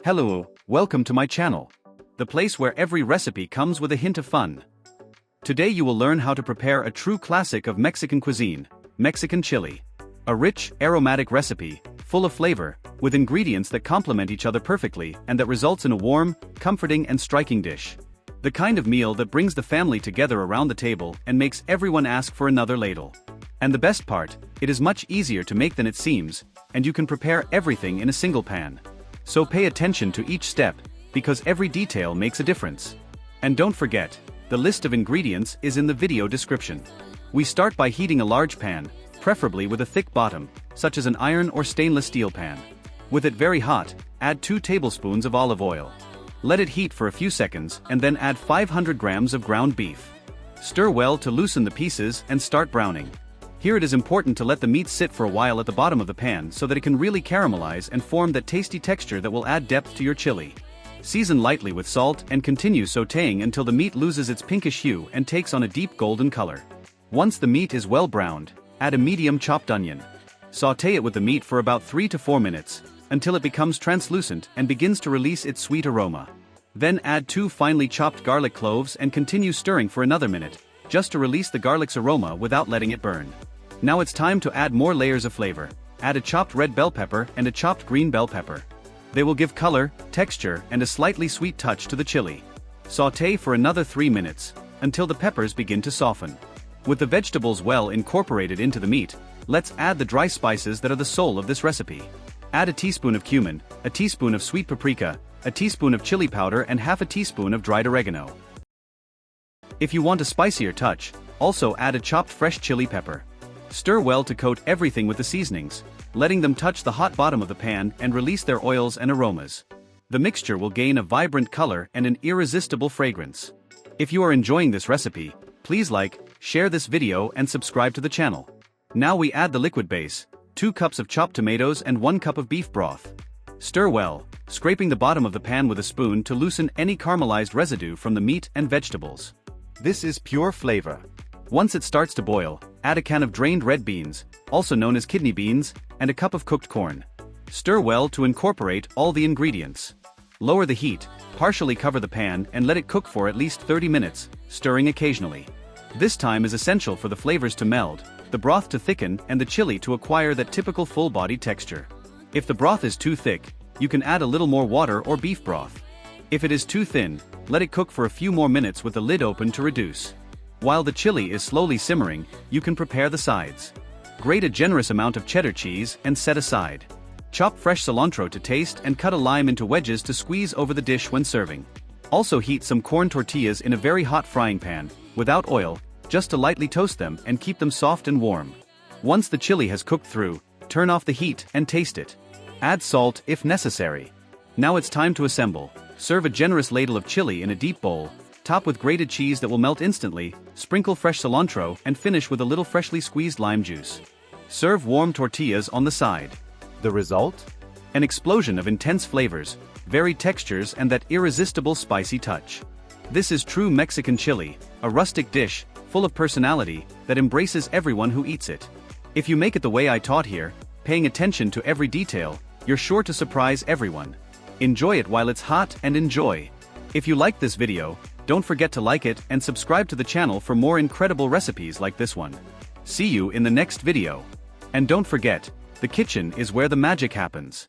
Hello, welcome to my channel, the place where every recipe comes with a hint of fun. Today you will learn how to prepare a true classic of Mexican cuisine, Mexican chili. A rich, aromatic recipe, full of flavor, with ingredients that complement each other perfectly and that results in a warm, comforting and striking dish. The kind of meal that brings the family together around the table and makes everyone ask for another ladle. And the best part, it is much easier to make than it seems, and you can prepare everything in a single pan. So pay attention to each step, because every detail makes a difference. And don't forget, the list of ingredients is in the video description. We start by heating a large pan, preferably with a thick bottom, such as an iron or stainless steel pan. With it very hot, add 2 tablespoons of olive oil. Let it heat for a few seconds and then add 500 grams of ground beef. Stir well to loosen the pieces and start browning. Here it is important to let the meat sit for a while at the bottom of the pan so that it can really caramelize and form that tasty texture that will add depth to your chili. Season lightly with salt and continue sautéing until the meat loses its pinkish hue and takes on a deep golden color. Once the meat is well browned, add a medium chopped onion. Sauté it with the meat for about 3 to 4 minutes, until it becomes translucent and begins to release its sweet aroma. Then add 2 finely chopped garlic cloves and continue stirring for another minute, just to release the garlic's aroma without letting it burn. Now it's time to add more layers of flavor. Add a chopped red bell pepper and a chopped green bell pepper. They will give color, texture, and a slightly sweet touch to the chili. Sauté for another 3 minutes, until the peppers begin to soften. With the vegetables well incorporated into the meat, let's add the dry spices that are the soul of this recipe. Add a teaspoon of cumin, a teaspoon of sweet paprika, a teaspoon of chili powder and half a teaspoon of dried oregano. If you want a spicier touch, also add a chopped fresh chili pepper. Stir well to coat everything with the seasonings, letting them touch the hot bottom of the pan and release their oils and aromas. The mixture will gain a vibrant color and an irresistible fragrance. If you are enjoying this recipe, please like, share this video and subscribe to the channel. Now we add the liquid base, 2 cups of chopped tomatoes and 1 cup of beef broth. Stir well, scraping the bottom of the pan with a spoon to loosen any caramelized residue from the meat and vegetables. This is pure flavor. Once it starts to boil, add a can of drained red beans, also known as kidney beans, and a cup of cooked corn. Stir well to incorporate all the ingredients. Lower the heat, partially cover the pan and let it cook for at least 30 minutes, stirring occasionally. This time is essential for the flavors to meld, the broth to thicken and the chili to acquire that typical full-bodied texture. If the broth is too thick, you can add a little more water or beef broth. If it is too thin, let it cook for a few more minutes with the lid open to reduce. While the chili is slowly simmering, you can prepare the sides. Grate a generous amount of cheddar cheese and set aside. Chop fresh cilantro to taste and cut a lime into wedges to squeeze over the dish when serving. Also heat some corn tortillas in a very hot frying pan, without oil, just to lightly toast them and keep them soft and warm. Once the chili has cooked through, turn off the heat and taste it. Add salt if necessary. Now it's time to assemble. Serve a generous ladle of chili in a deep bowl. Top with grated cheese that will melt instantly, sprinkle fresh cilantro and finish with a little freshly squeezed lime juice. Serve warm tortillas on the side. The result? An explosion of intense flavors, varied textures and that irresistible spicy touch. This is true Mexican chili, a rustic dish, full of personality, that embraces everyone who eats it. If you make it the way I taught here, paying attention to every detail, you're sure to surprise everyone. Enjoy it while it's hot and enjoy. If you liked this video, don't forget to like it and subscribe to the channel for more incredible recipes like this one. See you in the next video. And don't forget, the kitchen is where the magic happens.